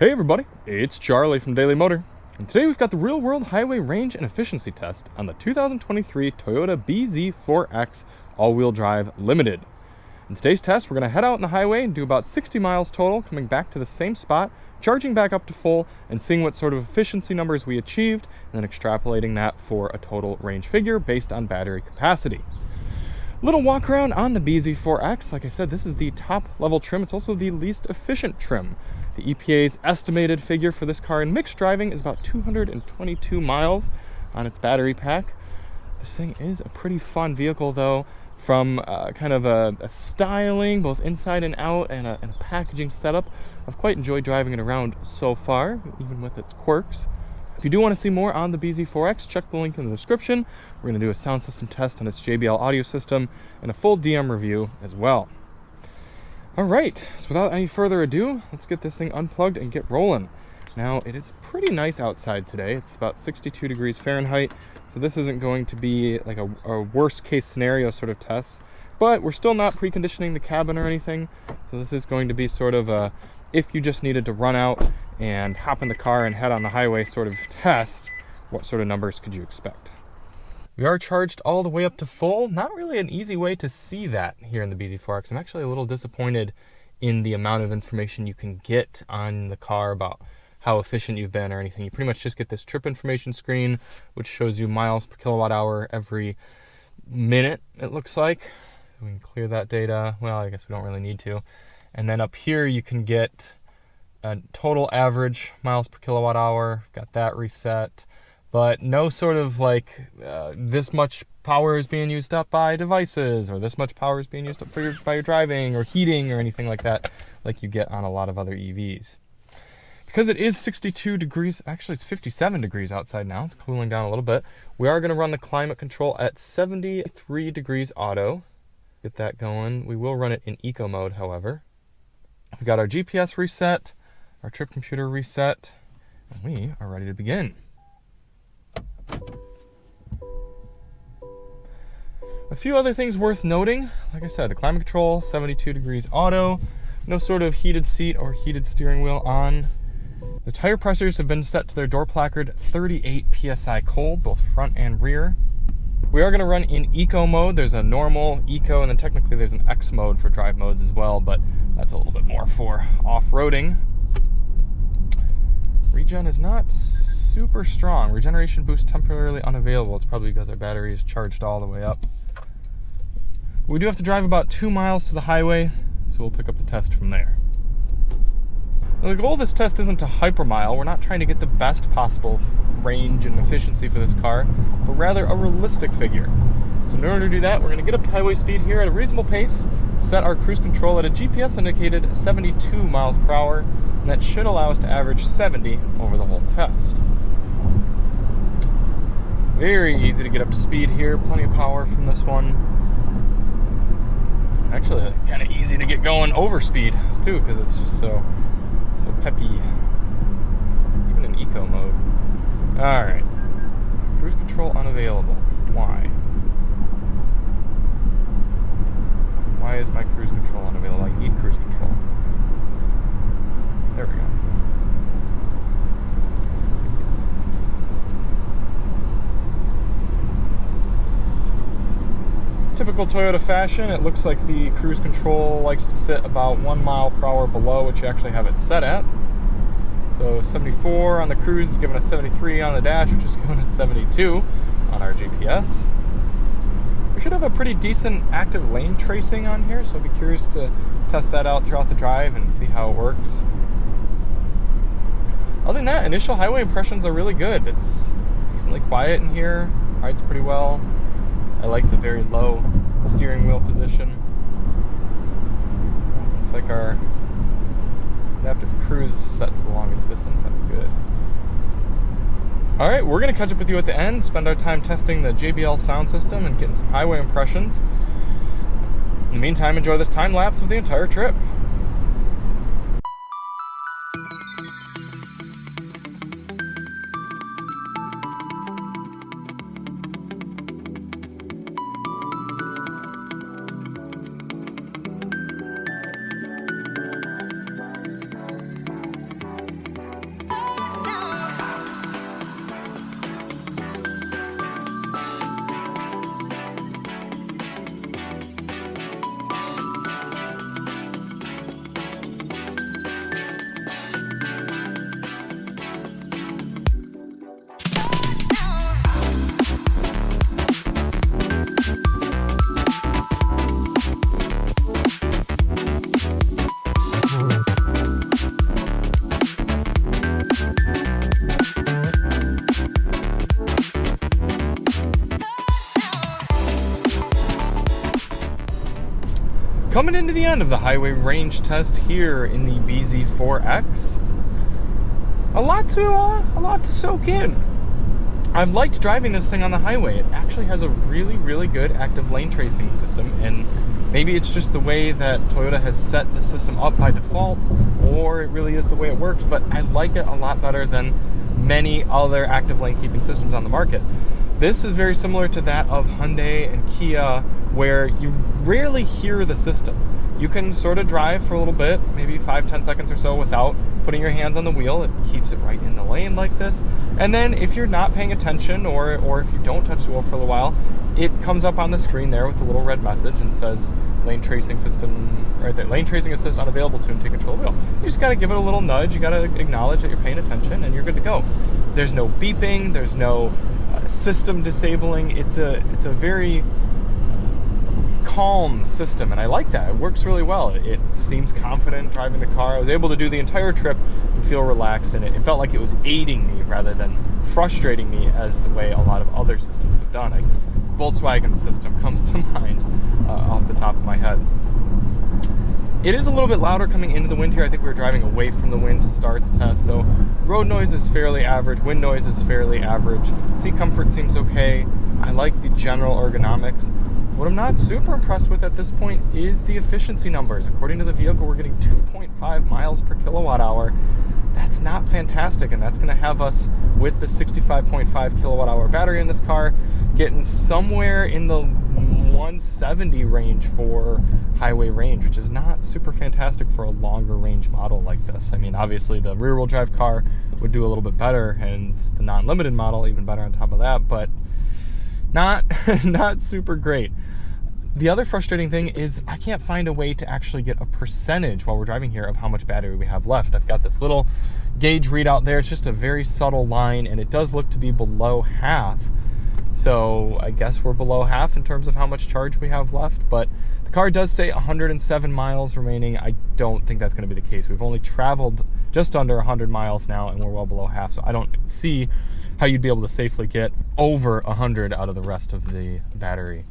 Hey everybody, it's Charlie from Daily Motor, and today we've got the real-world highway range and efficiency test on the 2023 Toyota bZ4X all-wheel drive Limited. In today's test, we're going to head out on the highway and do about 60 miles total, coming back to the same spot, charging back up to full, and seeing what sort of efficiency numbers we achieved, and then extrapolating that for a total range figure based on battery capacity. Little walk around on the bZ4X. Like I said, this is the top level trim. It's also the least efficient trim. The EPA's estimated figure for this car in mixed driving is about 222 miles on its battery pack. This thing is a pretty fun vehicle though, from kind of a styling, both inside and out, and a packaging setup. I've quite enjoyed driving it around so far, even with its quirks. If you do want to see more on the bZ4X, check the link in the description. We're going to do a sound system test on its JBL audio system and a full DM review as well. Alright, so without any further ado, let's get this thing unplugged and get rolling. Now, it is pretty nice outside today. It's about 62 degrees Fahrenheit, so this isn't going to be like a worst case scenario sort of test, but we're still not preconditioning the cabin or anything, so this is going to be sort of a, if you just needed to run out and hop in the car and head on the highway sort of test, what sort of numbers could you expect? We are charged all the way up to full. Not really an easy way to see that here in the bZ4X. I'm actually a little disappointed in the amount of information you can get on the car about how efficient you've been or anything. You pretty much just get this trip information screen, which shows you miles per kilowatt hour every minute, it looks like. We can clear that data. Well, I guess we don't really need to. And then up here you can get a total average miles per kilowatt hour. Got that reset. But no sort of like this much power is being used up by devices, or this much power is being used up by your driving or heating or anything like that, like you get on a lot of other EVs. Because it is 62 degrees, actually it's 57 degrees outside now, it's cooling down a little bit. We are going to run the climate control at 73 degrees auto. Get that going. We will run it in eco mode, however. We've got our GPS reset, our trip computer reset, and we are ready to begin. A few other things worth noting. Like I said, the climate control, 72 degrees auto, no sort of heated seat or heated steering wheel on. The tire pressures have been set to their door placard 38 PSI cold, both front and rear. We are going to run in eco mode. There's a normal, eco, and then technically there's an X mode for drive modes as well, but that's a little bit more for off-roading. Regen is not super strong. Regeneration boost temporarily unavailable. It's probably because our battery is charged all the way up. We do have to drive about 2 miles to the highway, so we'll pick up the test from there. Now, the goal of this test isn't to hypermile. We're not trying to get the best possible range and efficiency for this car, but rather a realistic figure. So in order to do that, we're going to get up to highway speed here at a reasonable pace, set our cruise control at a GPS indicated 72 miles per hour, and that should allow us to average 70 over the whole test. Very easy to get up to speed here, plenty of power from this one. Actually, kind of easy to get going over speed too, because it's just so peppy, even in eco mode. All right, cruise control unavailable. Why? Why is my cruise control unavailable? I need cruise control. There we go. Typical Toyota fashion, it looks like the cruise control likes to sit about 1 mile per hour below what you actually have it set at. So 74 on the cruise is giving us 73 on the dash, which is giving us 72 on our GPS. We should have a pretty decent active lane tracing on here, so I'd be curious to test that out throughout the drive and see how it works. Other than that, initial highway impressions are really good. It's decently quiet in here, rides pretty well. I like the very low steering wheel position. Looks like our adaptive cruise is set to the longest distance. That's good. Alright, we're going to catch up with you at the end, spend our time testing the JBL sound system and getting some highway impressions. In the meantime, enjoy this time lapse of the entire trip. Coming into the end of the highway range test here in the bZ4X, a lot to soak in. I've liked driving this thing on the highway. It actually has a really good active lane tracing system, and maybe it's just the way that Toyota has set the system up by default, or it really is the way it works, but I like it a lot better than many other active lane keeping systems on the market. This is very similar to that of Hyundai and Kia, where you rarely hear the system. You can sort of drive for a little bit, maybe 5-10 seconds or so, without putting your hands on the wheel. It keeps it right in the lane like this. And then if you're not paying attention, or if you don't touch the wheel for a little while, it comes up on the screen there with a little red message and says lane tracing system right there. Lane tracing assist unavailable soon, take control of the wheel. You just gotta give it a little nudge. You gotta acknowledge that you're paying attention, and you're good to go. There's no beeping, there's no system disabling. It's a very calm system, and I like that. It works really well. It seems confident driving the car. I was able to do the entire trip and feel relaxed, and it felt like it was aiding me rather than frustrating me as the way a lot of other systems have done. Volkswagen system comes to mind off the top of my head. It is a little bit louder coming into the wind here. I think we were driving away from the wind to start the test, so road noise is fairly average, wind noise is fairly average, seat comfort seems okay. I like the general ergonomics. What I'm not super impressed with at this point is the efficiency numbers. According to the vehicle, we're getting 2.5 miles per kilowatt hour. That's not fantastic, and that's going to have us, with the 65.5 kilowatt hour battery in this car, getting somewhere in the 170 range for highway range, which is not super fantastic for a longer range model like this. I mean, obviously the rear wheel drive car would do a little bit better, and the non-limited model even better on top of that, but not super great. The other frustrating thing is I can't find a way to actually get a percentage while we're driving here of how much battery we have left. I've got this little gauge readout there. It's just a very subtle line, and it does look to be below half. So I guess we're below half in terms of how much charge we have left, but the car does say 107 miles remaining. I don't think that's going to be the case. We've only traveled just under 100 miles now, and we're well below half, so I don't see how you'd be able to safely get over 100 out of the rest of the battery.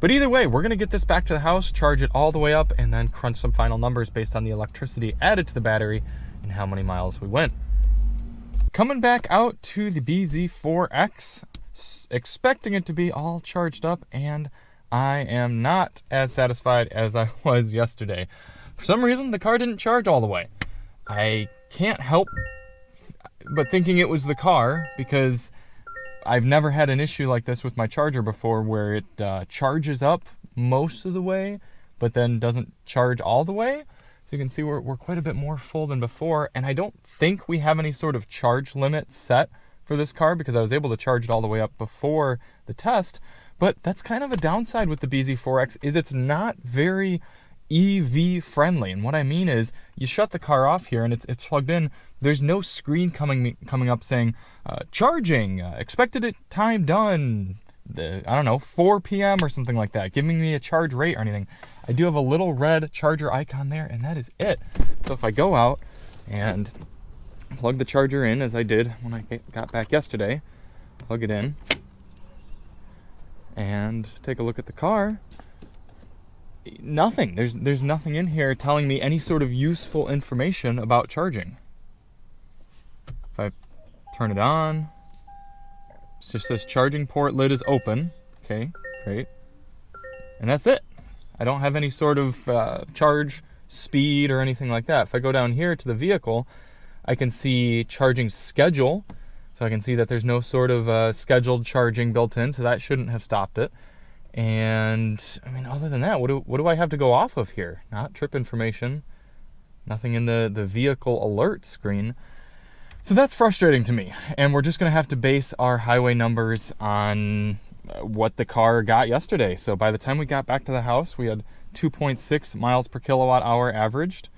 But either way, we're going to get this back to the house, charge it all the way up, and then crunch some final numbers based on the electricity added to the battery and how many miles we went. Coming back out to the bZ4X, expecting it to be all charged up, and I am not as satisfied as I was yesterday. For some reason, the car didn't charge all the way. I can't help but thinking it was the car, because I've never had an issue like this with my charger before, where it charges up most of the way, but then doesn't charge all the way. So you can see we're quite a bit more full than before, and I don't think we have any sort of charge limit set for this car, because I was able to charge it all the way up before the test. But that's kind of a downside with the bZ4X, is it's not very EV friendly. And what I mean is, you shut the car off here and it's plugged in. There's no screen coming up saying charging, expected time done, I don't know, 4 p.m. or something like that, giving me a charge rate or anything. I do have a little red charger icon there, and that is it. So if I go out and plug the charger in, as I did when I got back yesterday, plug it in, and take a look at the car, nothing. There's nothing in here telling me any sort of useful information about charging. If I turn it on, it just says charging port lid is open. Okay, great. And that's it. I don't have any sort of charge speed or anything like that. If I go down here to the vehicle, I can see charging schedule. So I can see that there's no sort of scheduled charging built in, so that shouldn't have stopped it. And I mean, other than that, what do I have to go off of here? Not trip information, nothing in the vehicle alert screen. So that's frustrating to me, and we're just going to have to base our highway numbers on what the car got yesterday. So by the time we got back to the house, we had 2.6 miles per kilowatt hour averaged,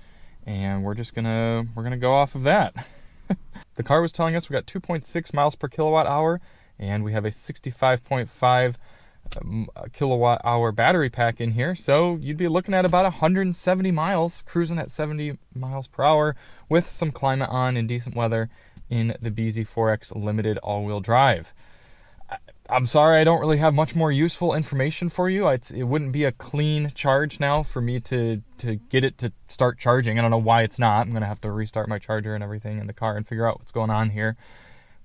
and we're gonna go off of that. The car was telling us we got 2.6 miles per kilowatt hour, and we have a 65.5 kilowatt hour battery pack in here, so you'd be looking at about 170 miles, cruising at 70 miles per hour with some climate on in decent weather in the bZ4X limited all-wheel drive. I'm sorry I don't really have much more useful information for you. It wouldn't be a clean charge now for me to get it to start charging. I don't know why it's not. I'm going to have to restart my charger and everything in the car and figure out what's going on here.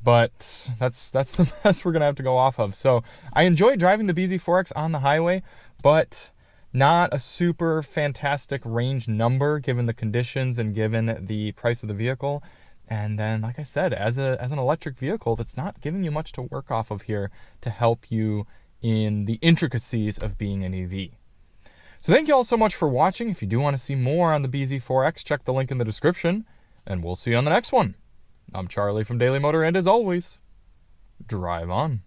But that's the best we're going to have to go off of. So I enjoy driving the bZ4X on the highway, but not a super fantastic range number given the conditions and given the price of the vehicle. And then, like I said, as an electric vehicle, that's not giving you much to work off of here to help you in the intricacies of being an EV. So thank you all so much for watching. If you do want to see more on the bZ4X, check the link in the description, and we'll see you on the next one. I'm Charlie from Daily Motor, and as always, drive on.